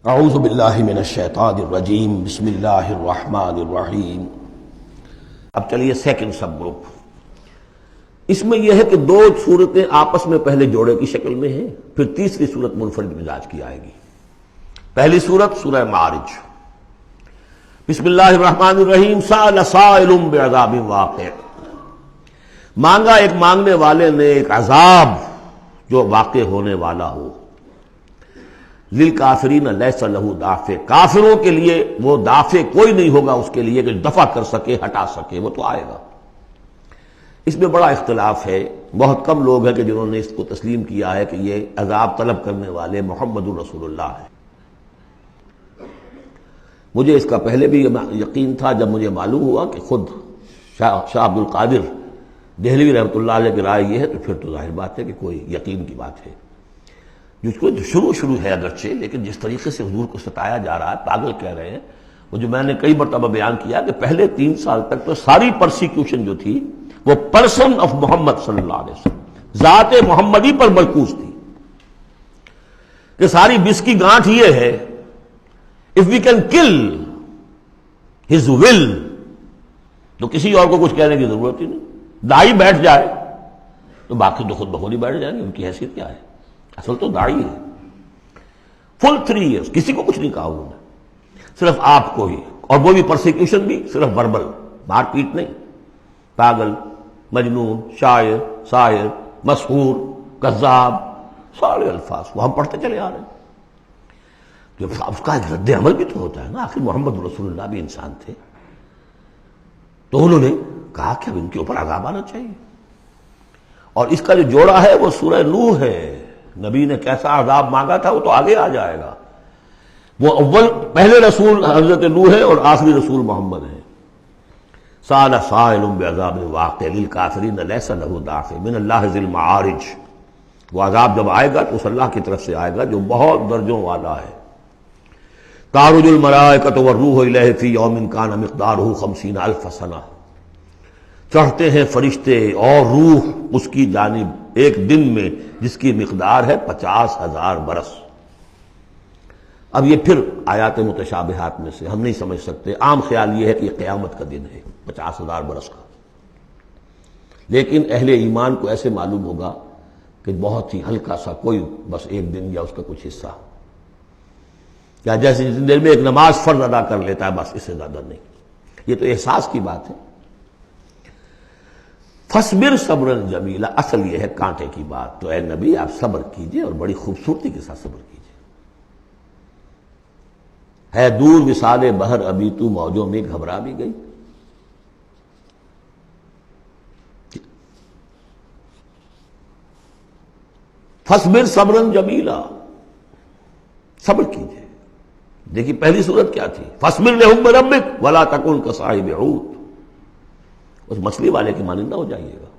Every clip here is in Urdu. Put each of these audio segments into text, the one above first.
اعوذ باللہ من الشیطان الرجیم بسم اللہ الرحمن الرحیم۔ اب چلیے سیکنڈ سب گروپ، اس میں یہ ہے کہ دو صورتیں آپس میں پہلے جوڑے کی شکل میں ہیں، پھر تیسری صورت منفرد مزاج کی آئے گی۔ پہلی صورت سورہ معارج، بسم اللہ الرحمن الرحیم۔ سأل سائل بعذاب واقع، مانگا ایک مانگنے والے نے ایک عذاب جو واقع ہونے والا ہو۔ للکافرین لیس لہ دافع، کافروں کے لیے وہ دافع کوئی نہیں ہوگا اس کے لیے کہ دفع کر سکے، ہٹا سکے، وہ تو آئے گا۔ اس میں بڑا اختلاف ہے، بہت کم لوگ ہیں کہ جنہوں نے اس کو تسلیم کیا ہے کہ یہ عذاب طلب کرنے والے محمد الرسول اللہ ہیں۔ مجھے اس کا پہلے بھی یقین تھا، جب مجھے معلوم ہوا کہ خود شاہ عبد القادر دہلوی رحمۃ اللہ علیہ کی رائے یہ ہے، تو پھر تو ظاہر بات ہے کہ کوئی یقین کی بات ہے، جس کو شروع ہے اگرچہ، لیکن جس طریقے سے حضور کو ستایا جا رہا ہے، پاگل کہہ رہے ہیں، وہ جو میں نے کئی مرتبہ بیان کیا کہ پہلے 3 سال تک تو ساری پرسیکیوشن جو تھی وہ پرسن آف محمد صلی اللہ علیہ وسلم، ذات محمدی پر مرکوز تھی، کہ ساری بس کی گانٹھ یہ ہے if we can kill his will تو کسی اور کو کچھ کہنے کی ضرورت ہی نہیں، داعی بیٹھ جائے تو باقی تو خود بخود ہی بیٹھ جائیں گے، ان کی حیثیت کیا ہے؟ اصل تو داعی ہے۔ فل 3 ایئرس کسی کو کچھ نہیں کہا انہوں نے، صرف آپ کو ہی، اور وہ بھی پرسیکیوشن بھی صرف وربل، مار پیٹ نہیں، پاگل، مجنون، شاعر، ساحر، مسحور، کذاب، سارے الفاظ وہ ہم پڑھتے چلے آ رہے ہیں۔ جب اس کا رد عمل بھی تو ہوتا ہے نا، آخر محمد رسول اللہ بھی انسان تھے، تو انہوں نے کہا کہ اب ان کے اوپر عذاب آنا چاہیے۔ اور اس کا جو جوڑا ہے وہ سورہ نوح ہے، نبی نے کیسا عذاب مانگا تھا وہ تو آگے آ جائے گا۔ وہ پہلے رسول حضرت نوح ہے اور آخری رسول محمد ہے۔ سأل سائل بعذاب واقع للکافرین لیس لہ دافع من اللہ ذی المعارج، وہ عذاب جب آئے گا تو اس اللہ کی طرف سے آئے گا جو بہت درجوں والا ہے۔ تعرج الملائکۃ والروح الیہ فی یوم کان مقدارہ 50,000 سنہ، چڑھتے ہیں فرشتے اور روح اس کی جانب ایک دن میں جس کی مقدار ہے 50,000 برس۔ اب یہ پھر آیات متشابہات میں سے ہم نہیں سمجھ سکتے، عام خیال یہ ہے کہ یہ قیامت کا دن ہے 50,000 برس کا، لیکن اہل ایمان کو ایسے معلوم ہوگا کہ بہت ہی ہلکا سا، کوئی بس ایک دن یا اس کا کچھ حصہ، یا جیسے جتنی دیر میں ایک نماز فرض ادا کر لیتا ہے بس، اس سے زیادہ نہیں۔ یہ تو احساس کی بات ہے۔ فَاصْبِرْ صبرا جمیلا، اصل یہ ہے کانٹے کی بات، تو اے نبی آپ صبر کیجئے اور بڑی خوبصورتی کے ساتھ صبر کیجئے۔ ہے دور وصال بحر ابھی تو موجوں میں گھبرا بھی گئی۔ فَاصْبِرْ صبرا جمیلا، صبر کیجئے۔ دیکھیے پہلی صورت کیا تھی؟ فَاصْبِرْ لِحُکْمِ رَبِّكَ وَلَا تَكُنْ كَصَاحِبِ حوت، اس مچھلی والے کی مانندہ ہو جائیے گا۔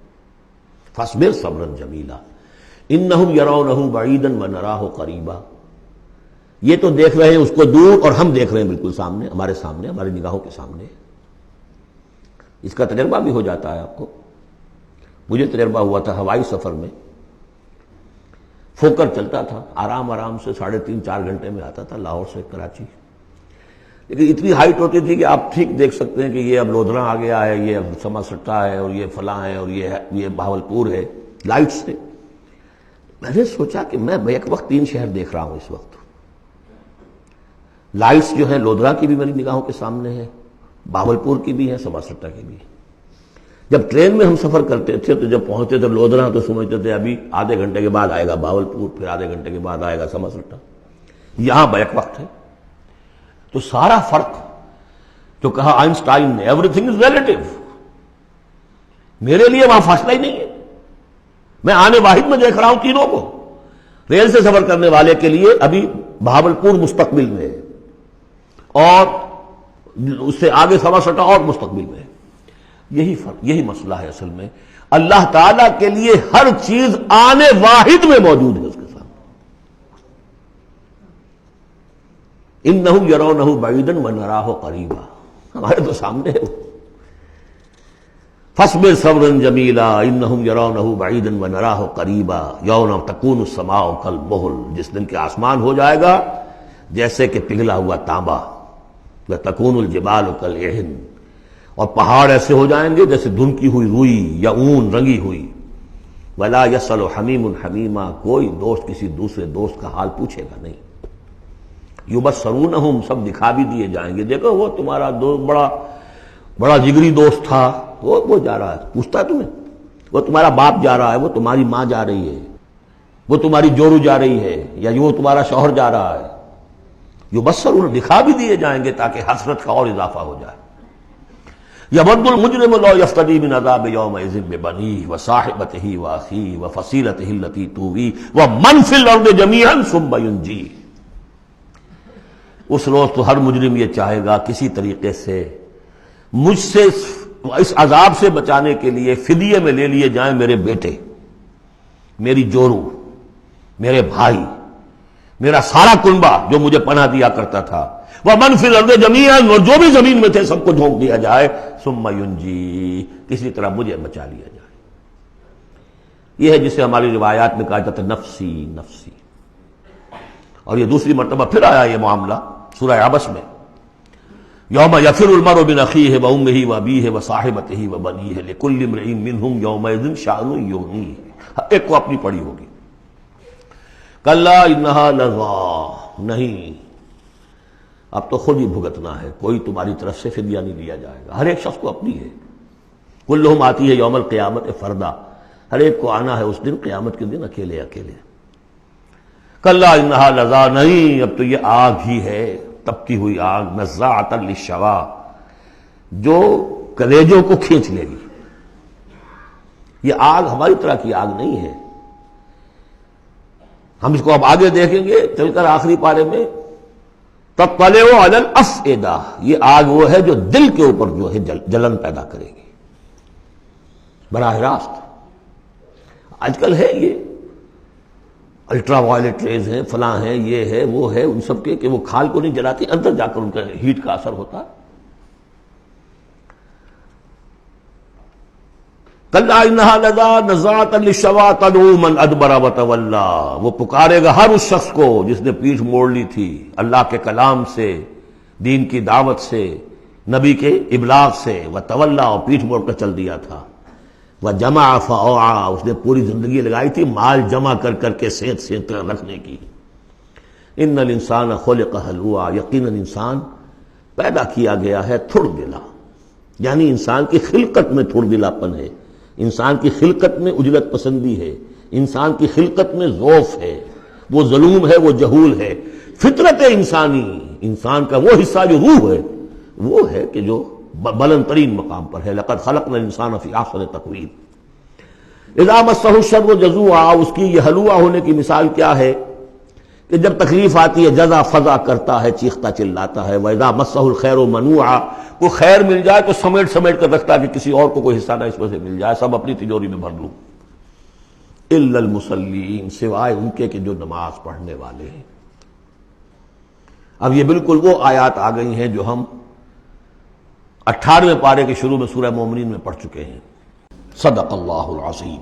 فَاصْبِرْ صَبْرًا جَمِيلًا إِنَّهُمْ يَرَوْنَهُ بَعِيدًا وَنَرَاهُ قَرِيبًا، یہ تو دیکھ رہے ہیں اس کو دور اور ہم دیکھ رہے ہیں بالکل سامنے، ہمارے سامنے، ہماری نگاہوں کے سامنے۔ اس کا تجربہ بھی ہو جاتا ہے آپ کو۔ مجھے تجربہ ہوا تھا ہوائی سفر میں، فوکر چلتا تھا، آرام سے 3.5-4 گھنٹے میں آتا تھا لاہور سے کراچی، لیکن اتنی ہائٹ ہوتی تھی کہ آپ ٹھیک دیکھ سکتے ہیں کہ یہ اب لودھرا آ گیا ہے، یہ اب سما سٹا ہے، اور یہ فلاں ہے، اور یہ بہاولپور ہے، لائٹ سے۔ میں نے سوچا کہ میں ایک وقت 3 شہر دیکھ رہا ہوں اس وقت۔ لائٹس جو ہیں لودھرا کی بھی میری نگاہوں کے سامنے ہے، بہاولپور کی بھی ہے، سما سٹا کی بھی ہے۔ جب ٹرین میں ہم سفر کرتے تھے تو جب پہنچتے تھے لودھرا تو سمجھتے تھے ابھی آدھے گھنٹے کے بعد آئے گا بہاولپور، پھر آدھے گھنٹے کے بعد آئے گا سما سٹا، یہاں بیک وقت ہے۔ تو سارا فرق جو کہا آئنسٹائن نے، ایوری تھنگ از ریلیٹو، میرے لیے وہاں فاصلہ ہی نہیں ہے۔ میں آنے واحد میں دیکھ رہا ہوں تینوں کو۔ ریل سے سفر کرنے والے کے لیے ابھی بہاولپور مستقبل میں ہے، اور اس سے آگے سما سٹا اور مستقبل میں ہے۔ یہی فرق، یہی مسئلہ ہے اصل میں۔ اللہ تعالیٰ کے لیے ہر چیز آنے واحد میں موجود ہے اس کے سامنے۔ انہم یرونہ بعیدا ونراہ قریبا، ہمارے تو سامنے ہے۔ فاصبر صبرا جمیلا انہم یرونہ بعیدا ونراہ قریبا یوم تکون السماء کالمہل، جس دن کہ آسمان ہو جائے گا جیسے کہ پگھلا ہوا تانبا، وَتَكُونُ الْجِبَالُ كَالْعِهْنِ، اور پہاڑ ایسے ہو جائیں گے جیسے دھنکی ہوئی روئی یا اون رنگی ہوئی۔ وَلَا يَسْأَلُ حَمِيمٌ حَمِيمًا، کوئی دوست کسی دوسرے دوست کا حال پوچھے گا نہیں۔ يُبَصَّرُونَهُمْ، سب دکھا بھی دیے جائیں گے، دیکھو وہ تمہارا دوست بڑا جگری دوست تھا، وہ جا رہا ہے، پوچھتا ہے تمہیں؟ وہ تمہارا باپ جا رہا ہے، وہ تمہاری ماں جا رہی ہے، وہ تمہاری جورو جا رہی ہے، یا وہ تمہارا شوہر جا رہا ہے۔ یبصرون، دکھا بھی دیے جائیں گے تاکہ حسرت کا اور اضافہ ہو جائے۔ یود المجرم لو یفتدی من عذاب یومئذ ببنیہ وصاحبتہ واخیہ وفصیلتہ التی تؤویہ ومن فی الارض جمیعا ثم ینجیہ، اس روز تو ہر مجرم یہ چاہے گا کسی طریقے سے مجھ سے اس عذاب سے بچانے کے لیے فدیے میں لے لیے جائیں میرے بیٹے، میری جورو، میرے بھائی، میرا سارا کنبہ جو مجھے پناہ دیا کرتا تھا، وَمَنْ فِي الْأَرْضِ جَمِيعًا، اور جو بھی زمین میں تھے سب کو جھونک دیا جائے، ثُمَّ يُنْجِي، کسی طرح مجھے بچا لیا جائے۔ یہ ہے جسے ہماری روایات میں کہا جاتا ہے نفسی نفسی، اور یہ دوسری مرتبہ پھر آیا یہ معاملہ سورہ عبس میں، یوم یفر المرء من اخیہ وامہ وابیہ وصاحبتہ وبنیہ لکل امرئ منہم یومئذ شأن یغنیہ، ایک کو اپنی پڑی ہوگی۔ کلا انہا لظیٰ، نہیں، اب تو خود ہی بھگتنا ہے، کوئی تمہاری طرف سے فدیہ نہیں لیا جائے گا، ہر ایک شخص کو اپنی ہے۔ کلہم آتی ہے یوم القیامت فردا، ہر ایک کو آنا ہے اس دن، قیامت کے دن اکیلے اکیلے۔ کلا انہا لظیٰ، نہیں، اب تو یہ آگ ہی ہے، تپتی ہوئی آگ، نزاعۃ للشوا، جو کلیجوں کو کھینچ لے گی۔ یہ آگ ہماری طرح کی آگ نہیں ہے، ہم اس کو اب آگے دیکھیں گے چل کر آخری پارے میں، تطلع علی الافئدہ، یہ آگ وہ ہے جو دل کے اوپر جو ہے جلن پیدا کرے گی براہ راست۔ آج کل ہے یہ الٹرا وائلٹ ریز ہیں، فلاں ہیں، یہ ہے وہ ہے، ان سب کے کہ وہ کھال کو نہیں جلاتی، اندر جا کر ان کا ہیٹ کا اثر ہوتا ہے۔ کلا انہا لظیٰ نزاعۃ للشوا تدعو من ادبر وتولی، وہ پکارے گا ہر اس شخص کو جس نے پیٹھ موڑ لی تھی اللہ کے کلام سے، دین کی دعوت سے، نبی کے ابلاغ سے، وتولی، اور پیٹھ موڑ کر چل دیا تھا، وجمع فاوعى، اس نے پوری زندگی لگائی تھی مال جمع کر کر کے سینت سینت کر رکھنے کی۔ ان الانسان خلق ہلوعا، یقیناً انسان پیدا کیا گیا ہے تھڑ دلا، یعنی انسان کی خلقت میں تھڑ دلاپن ہے، انسان کی خلقت میں اجلت پسندی ہے، انسان کی خلقت میں ضعف ہے، وہ ظلوم ہے، وہ جہول ہے۔ فطرت انسانی، انسان کا وہ حصہ جو روح ہے، وہ ہے کہ جو بلند ترین مقام پر ہے۔ لقد خلقنا الانسان فی احسن تقویم۔ اذا مسہ الشر جزوعا، اس کی یہ ہلوعا ہونے کی مثال کیا ہے کہ جب تکلیف آتی ہے جزا فضا کرتا ہے، چیختا چلاتا ہے۔ وَإِذَا مَسَّهُ الْخَيْرُ مَنُوعًا، کوئی خیر مل جائے تو سمیٹ سمیٹ کر رکھتا ہے کہ کسی اور کو کوئی حصہ نہ اس میں سے مل جائے، سب اپنی تجوری میں بھر لوں۔ إِلَّا الْمُصَلِّينَ، سوائے ان کے کہ جو نماز پڑھنے والے ہیں۔ اب یہ بالکل وہ آیات آ گئی ہیں جو ہم 18ویں پارے کے شروع میں سورہ مومنین میں پڑھ چکے ہیں۔ صدق اللہ العظیم۔